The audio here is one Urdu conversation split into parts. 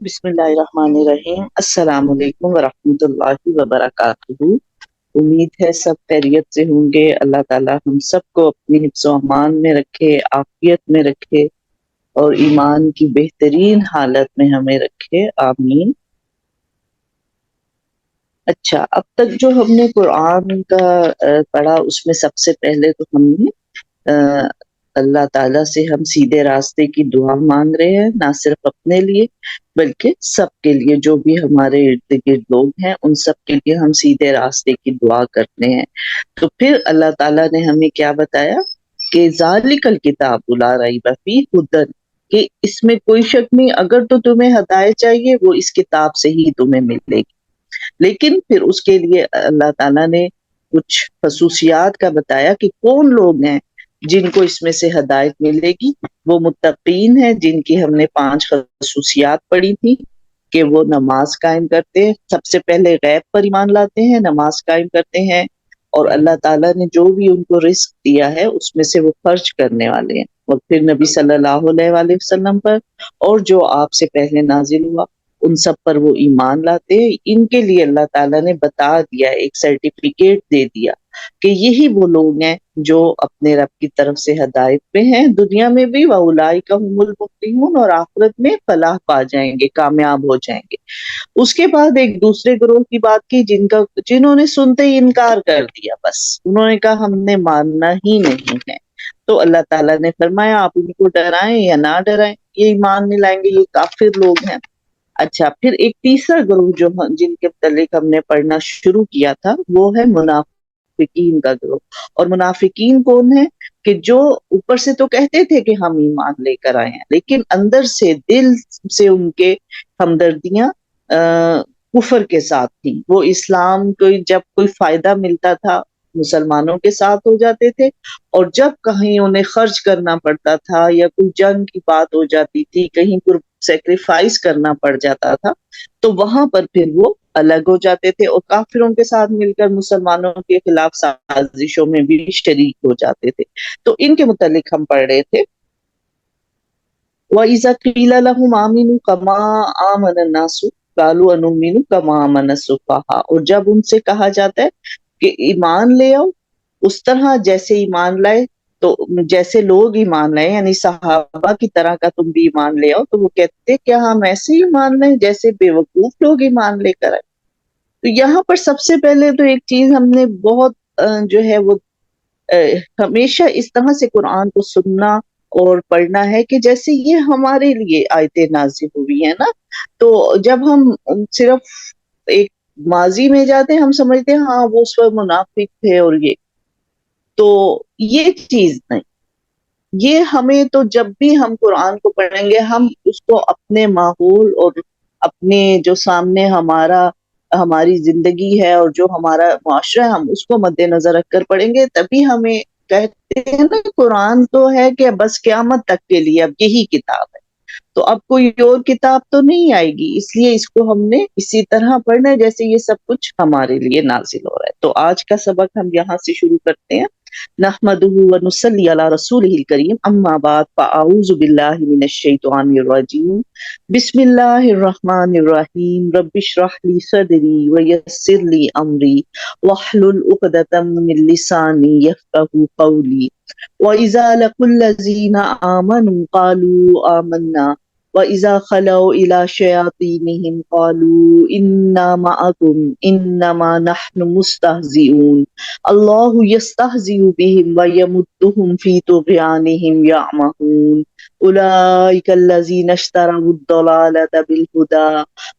بسم اللہ الرحمن الرحیم۔ السلام علیکم ورحمۃ اللہ وبرکاتہ۔ امید ہے سب خیریت سے ہوں گے۔ اللہ تعالیٰ ہم سب کو اپنی حفظ و امان میں رکھے، عافیت میں رکھے اور ایمان کی بہترین حالت میں ہمیں رکھے، آمین۔ اچھا، اب تک جو ہم نے قرآن کا پڑھا، اس میں سب سے پہلے تو ہم نے اللہ تعالیٰ سے ہم سیدھے راستے کی دعا مانگ رہے ہیں، نہ صرف اپنے لیے بلکہ سب کے لیے، جو بھی ہمارے ارد گرد لوگ ہیں ان سب کے لیے ہم سیدھے راستے کی دعا کرتے ہیں۔ تو پھر اللہ تعالیٰ نے ہمیں کیا بتایا کہ ذالک الکتاب لا ریب فیہ ھدی، کہ اس میں کوئی شک نہیں، اگر تو تمہیں ہدایت چاہیے وہ اس کتاب سے ہی تمہیں ملے گی۔ لیکن پھر اس کے لیے اللہ تعالیٰ نے کچھ خصوصیات کا بتایا کہ کون لوگ ہیں جن کو اس میں سے ہدایت ملے گی۔ وہ متقین ہیں، جن کی ہم نے 5 خصوصیات پڑھی تھی، کہ وہ نماز قائم کرتے ہیں، سب سے پہلے غیب پر ایمان لاتے ہیں، نماز قائم کرتے ہیں، اور اللہ تعالیٰ نے جو بھی ان کو رزق دیا ہے اس میں سے وہ خرچ کرنے والے ہیں، اور پھر نبی صلی اللہ علیہ وآلہ وسلم پر اور جو آپ سے پہلے نازل ہوا ان سب پر وہ ایمان لاتے ہیں۔ ان کے لیے اللہ تعالیٰ نے بتا دیا، ایک سرٹیفکیٹ دے دیا کہ یہی وہ لوگ ہیں جو اپنے رب کی طرف سے ہدایت پہ ہیں، دنیا میں بھی، وَأُولَٰئِکَ هُمُ الْمُفْلِحُونَ، اور آخرت میں فلاح پا جائیں گے، کامیاب ہو جائیں گے۔ اس کے بعد ایک دوسرے گروہ کی بات کی، جنہوں نے سنتے ہی انکار کر دیا، بس انہوں نے کہا ہم نے ماننا ہی نہیں ہے۔ تو اللہ تعالیٰ نے فرمایا آپ ان کو ڈرائیں یا نہ ڈرائیں، یہ ایمان نہیں لائیں گے، یہ کافر لوگ ہیں۔ اچھا، پھر ایک تیسرا گروہ جن کے متعلق ہم نے پڑھنا شروع کیا تھا، وہ ہے منافقین کا گروہ۔ اور منافقین کون ہے؟ کہ جو اوپر سے تو کہتے تھے کہ ہم ایمان لے کر آئے ہیں، لیکن اندر سے، دل سے ان کے ہمدردیاں کفر کے ساتھ تھیں۔ وہ اسلام کو جب کوئی فائدہ ملتا تھا مسلمانوں کے ساتھ ہو جاتے تھے، اور جب کہیں انہیں خرچ کرنا پڑتا تھا یا کوئی جنگ کی بات ہو جاتی تھی، کہیں پر سیکریفائس کرنا پڑ جاتا تھا، تو وہاں پر پھر وہ الگ ہو جاتے تھے اور کافروں کے ساتھ مل کر مسلمانوں کے خلاف سازشوں میں بھی شریک ہو جاتے تھے۔ تو ان کے متعلق ہم پڑھ رہے تھے وَإِذَا قِيلَ لَهُمْ آمِنُوا كَمَا آمَنَ النَّاسُ قَالُوا أَنُؤْمِنُ كَمَا آمَنَ السُّفَهَاءُ، اور جب ان سے کہا جاتا ہے کہ ایمان لے آؤ اس طرح جیسے ایمان لائے، تو جیسے لوگ ایمان لائے، یعنی صحابہ کی طرح کا تم بھی ایمان لے آؤ، تو وہ کہتے کیا ہم ایسے ہی ایمان لیں جیسے بے وقوف لوگ ایمان لے کر آئے۔ تو یہاں پر سب سے پہلے تو ایک چیز ہم نے بہت جو ہے وہ ہمیشہ اس طرح سے قرآن کو سننا اور پڑھنا ہے کہ جیسے یہ ہمارے لیے آیتیں نازل ہوئی ہیں نا۔ تو جب ہم صرف ایک ماضی میں جاتے ہیں، ہم سمجھتے ہیں ہاں وہ اس وقت منافق تھے اور یہ، تو یہ چیز نہیں۔ یہ ہمیں تو جب بھی ہم قرآن کو پڑھیں گے، ہم اس کو اپنے ماحول اور اپنے جو سامنے ہماری زندگی ہے اور جو ہمارا معاشرہ ہے، ہم اس کو مد نظر رکھ کر پڑھیں گے، تبھی ہمیں کہتے ہیں نا قرآن تو ہے کہ بس قیامت تک کے لیے اب یہی کتاب ہے، تو اب کوئی اور کتاب تو نہیں آئے گی، اس لیے اس کو ہم نے اسی طرح پڑھنا ہے جیسے یہ سب کچھ ہمارے لیے نازل ہو رہا ہے۔ تو آج کا سبق ہم یہاں سے شروع کرتے ہیں۔ نحمده ونصلي على رسوله الكريم، اما بعد فاعوذ بالله من الشیطان الرجیم، بسم اللہ الرحمن الرحیم، رب اشرح لي صدری ویسر لي امری واحلل عقدۃ من لسانی یفقهوا قولی، وَإِذَا لَقُوا الَّذِينَ آمَنُوا قَالُوا آمَنَّا وَإِذَا خَلَوْا إِلَى شَيَاطِينِهِمْ قَالُوا إِنَّا مَعَكُمْ إِنَّمَا نَحْنُ مُسْتَهْزِئُونَ اللَّهُ يَسْتَهْزِئُ بِهِمْ وَيَمُدُّهُمْ فِي طُغْيَانِهِمْ يَعْمَهُونَ أُولَئِكَ الَّذِينَ اشْتَرَوُا الضَّلَالَةَ بِالْهُدَىٰ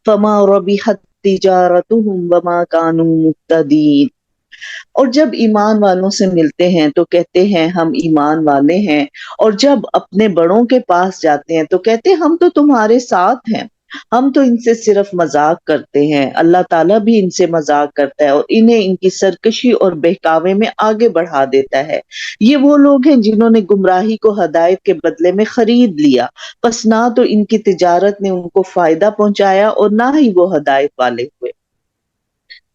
فَمَا رَبِحَتْ تِجَارَتُهُمْ وَمَا كَانُوا مُهْتَدِينَ۔ اور جب ایمان والوں سے ملتے ہیں تو کہتے ہیں ہم ایمان والے ہیں، اور جب اپنے بڑوں کے پاس جاتے ہیں تو کہتے ہیں ہم تو تمہارے ساتھ ہیں، ہم تو ان سے صرف مذاق کرتے ہیں۔ اللہ تعالیٰ بھی ان سے مذاق کرتا ہے اور انہیں ان کی سرکشی اور بہکاوے میں آگے بڑھا دیتا ہے۔ یہ وہ لوگ ہیں جنہوں نے گمراہی کو ہدایت کے بدلے میں خرید لیا، پس نہ تو ان کی تجارت نے ان کو فائدہ پہنچایا اور نہ ہی وہ ہدایت والے ہوئے۔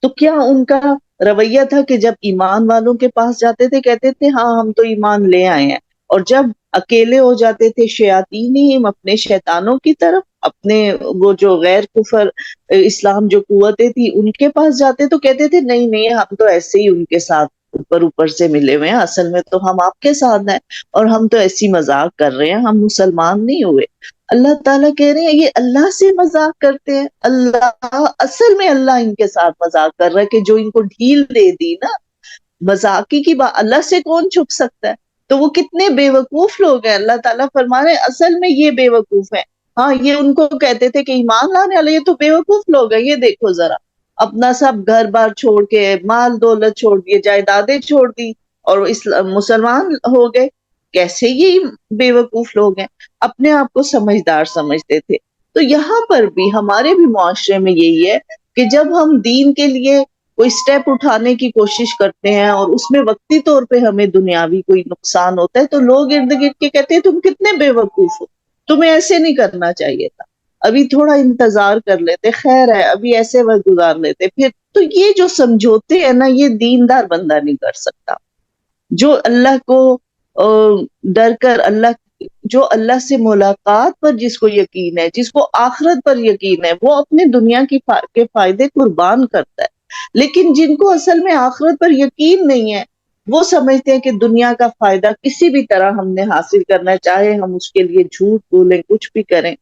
تو کیا ان کا رویہ تھا کہ جب ایمان والوں کے پاس جاتے تھے کہتے تھے ہاں ہم تو ایمان لے آئے ہیں، اور جب اکیلے ہو جاتے تھے شیاطینہم، اپنے شیطانوں کی طرف، اپنے وہ جو غیر کفر اسلام جو قوتیں تھی ان کے پاس جاتے تو کہتے تھے نہیں نہیں ہم تو ایسے ہی ان کے ساتھ اوپر اوپر سے ملے ہوئے ہیں، اصل میں تو ہم آپ کے ساتھ ہیں اور ہم تو ایسی مذاق کر رہے ہیں، ہم مسلمان نہیں ہوئے۔ اللہ تعالیٰ کہہ رہے ہیں یہ اللہ سے مذاق کرتے ہیں، اللہ اصل میں اللہ ان کے ساتھ مذاق کر رہا ہے کہ جو ان کو ڈھیل دے دی نا، مذاقی کی بات اللہ سے کون چھپ سکتا ہے؟ تو وہ کتنے بے وقوف لوگ ہیں، اللہ تعالیٰ فرما رہے ہیں اصل میں یہ بے وقوف ہیں۔ ہاں یہ ان کو کہتے تھے کہ ایمان لانے والے، یہ تو بے وقوف لوگ ہیں، یہ دیکھو ذرا اپنا سب گھر بار چھوڑ کے مال دولت چھوڑ دیے، جائیدادیں چھوڑ دی اور مسلمان ہو گئے۔ کیسے یہ بے وقوف لوگ ہیں، اپنے آپ کو سمجھدار سمجھتے تھے۔ تو یہاں پر بھی ہمارے بھی معاشرے میں یہی ہے کہ جب ہم دین کے لیے کوئی سٹیپ اٹھانے کی کوشش کرتے ہیں اور اس میں وقتی طور پہ ہمیں دنیاوی کوئی نقصان ہوتا ہے تو لوگ ارد گرد کے کہتے ہیں تم کتنے بے وقوف ہو، تمہیں ایسے نہیں کرنا چاہیے تھا، ابھی تھوڑا انتظار کر لیتے، خیر ہے ابھی ایسے وقت گزار لیتے پھر۔ تو یہ جو سمجھوتے ہیں نا یہ دیندار بندہ نہیں کر سکتا، جو اللہ کو ڈر کر جو اللہ سے ملاقات پر جس کو یقین ہے، جس کو آخرت پر یقین ہے، وہ اپنے دنیا کے فائدے قربان کرتا ہے۔ لیکن جن کو اصل میں آخرت پر یقین نہیں ہے وہ سمجھتے ہیں کہ دنیا کا فائدہ کسی بھی طرح ہم نے حاصل کرنا ہے، چاہے ہم اس کے لیے جھوٹ بولیں کچھ بھی کریں۔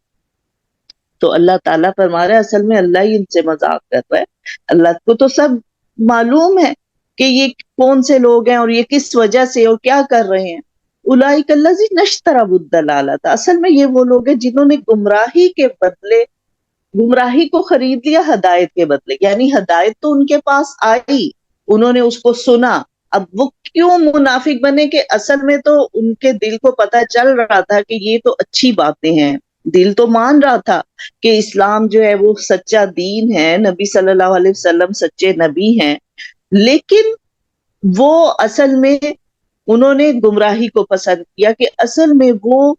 تو اللہ تعالیٰ فرما رہا ہے اصل میں اللہ ہی ان سے مذاق کر رہا ہے، اللہ کو تو سب معلوم ہے کہ یہ کون سے لوگ ہیں اور یہ کس وجہ سے اور کیا کر رہے ہیں۔ اولئک الذین اشتروا الضلالۃ، اصل میں یہ وہ لوگ ہیں جنہوں نے گمراہی کے بدلے گمراہی کو خرید لیا ہدایت کے بدلے، یعنی ہدایت تو ان کے پاس آئی، انہوں نے اس کو سنا، اب وہ کیوں منافق بنے کہ اصل میں تو ان کے دل کو پتہ چل رہا تھا کہ یہ تو اچھی باتیں ہیں، دل تو مان رہا تھا کہ اسلام جو ہے وہ سچا دین ہے، نبی صلی اللہ علیہ وسلم سچے نبی ہیں، لیکن وہ اصل میں انہوں نے گمراہی کو پسند کیا کہ اصل میں وہ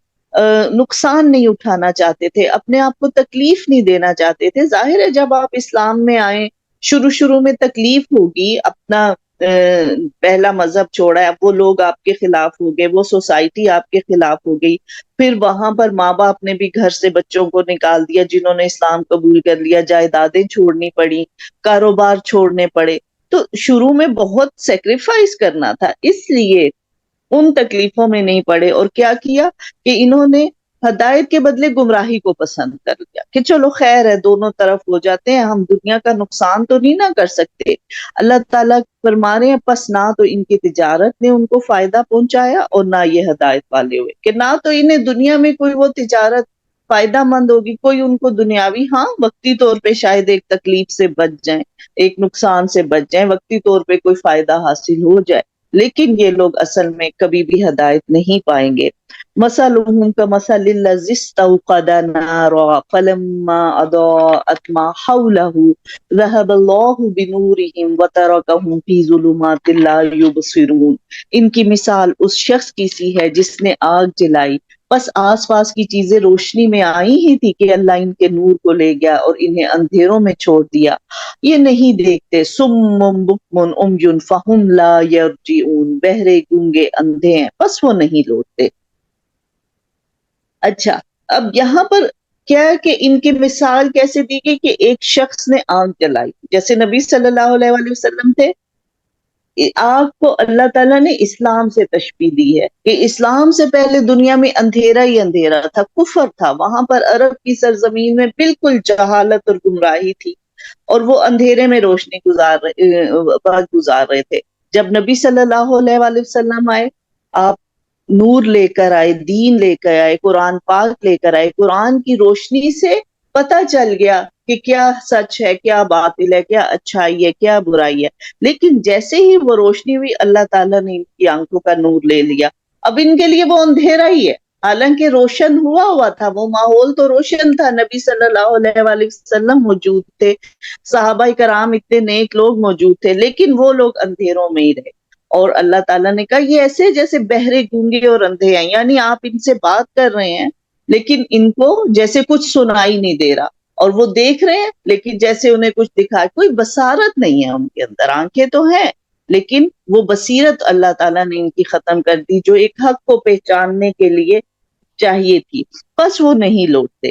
نقصان نہیں اٹھانا چاہتے تھے، اپنے آپ کو تکلیف نہیں دینا چاہتے تھے۔ ظاہر ہے جب آپ اسلام میں آئیں شروع میں تکلیف ہوگی، اپنا پہلا مذہب چھوڑا ہے، اب وہ لوگ آپ کے خلاف ہو گئے، وہ سوسائٹی آپ کے خلاف ہو گئی، پھر وہاں پر ماں باپ نے بھی گھر سے بچوں کو نکال دیا جنہوں نے اسلام قبول کر لیا، جائیدادیں چھوڑنی پڑی، کاروبار چھوڑنے پڑے، تو شروع میں بہت سیکریفائس کرنا تھا، اس لیے ان تکلیفوں میں نہیں پڑے اور کیا کیا کہ انہوں نے ہدایت کے بدلے گمراہی کو پسند کر لیا کہ چلو خیر ہے دونوں طرف ہو جاتے ہیں، ہم دنیا کا نقصان تو نہیں نہ کر سکتے۔ اللہ تعالیٰ فرما رہے ہیں پس نہ تو ان کی تجارت نے ان کو فائدہ پہنچایا اور نہ یہ ہدایت والے ہوئے، کہ نہ تو انہیں دنیا میں کوئی وہ تجارت فائدہ مند ہوگی، کوئی ان کو دنیاوی ہاں وقتی طور پہ شاید ایک تکلیف سے بچ جائیں، ایک نقصان سے بچ جائیں، وقتی طور پہ کوئی فائدہ حاصل ہو جائے، لیکن یہ لوگ اصل میں کبھی بھی ہدایت نہیں پائیں گے۔ مثلهم كمثل الذي استوقد نارا فلما اضاءت ما حوله ذهب الله بنورهم وتركهم في ظلمات لا يبصرون۔ ان کی مثال اس شخص کی سی ہے جس نے آگ جلائی، بس آس پاس کی چیزیں روشنی میں آئی ہی تھی کہ اللہ ان کے نور کو لے گیا اور انہیں اندھیروں میں چھوڑ دیا، یہ نہیں دیکھتے۔ سم بکم عمی فہم لا یرجعون، بہرے گونگے اندھے ہیں بس وہ نہیں لوٹتے۔ اچھا، اب یہاں پر کیا ہے کہ ان کی مثال کیسے دی گئی کہ ایک شخص نے آگ جلائی، جیسے نبی صلی اللہ علیہ وآلہ وسلم تھے، آگ کو اللہ تعالیٰ نے اسلام سے تشبیہ دی ہے کہ اسلام سے پہلے دنیا میں اندھیرا ہی اندھیرا تھا، کفر تھا، وہاں پر عرب کی سرزمین میں بالکل جہالت اور گمراہی تھی اور وہ اندھیرے میں روشنی وقت گزار رہے تھے۔ جب نبی صلی اللہ علیہ وآلہ وسلم آئے، آپ نور لے کر آئے، دین لے کر آئے، قرآن پاک لے کر آئے، قرآن کی روشنی سے پتہ چل گیا کہ کیا سچ ہے، کیا باطل ہے، کیا اچھائی ہے، کیا برائی ہے، لیکن جیسے ہی وہ روشنی ہوئی اللہ تعالیٰ نے ان کی آنکھوں کا نور لے لیا، اب ان کے لیے وہ اندھیرا ہی ہے، حالانکہ روشن ہوا تھا، وہ ماحول تو روشن تھا، نبی صلی اللہ علیہ وآلہ وسلم موجود تھے، صحابہ کرام اتنے نیک لوگ موجود تھے، لیکن وہ لوگ اندھیروں میں ہی رہے، اور اللہ تعالیٰ نے کہا یہ ایسے جیسے بہرے گونگے اور اندھے ہیں، یعنی آپ ان سے بات کر رہے ہیں لیکن ان کو جیسے کچھ سنائی نہیں دے رہا، اور وہ دیکھ رہے ہیں لیکن جیسے انہیں کچھ دکھائے، کوئی بصارت نہیں ہے ان کے اندر، آنکھیں تو ہیں لیکن وہ بصیرت اللہ تعالیٰ نے ان کی ختم کر دی جو ایک حق کو پہچاننے کے لیے چاہیے تھی، بس وہ نہیں لوٹتے۔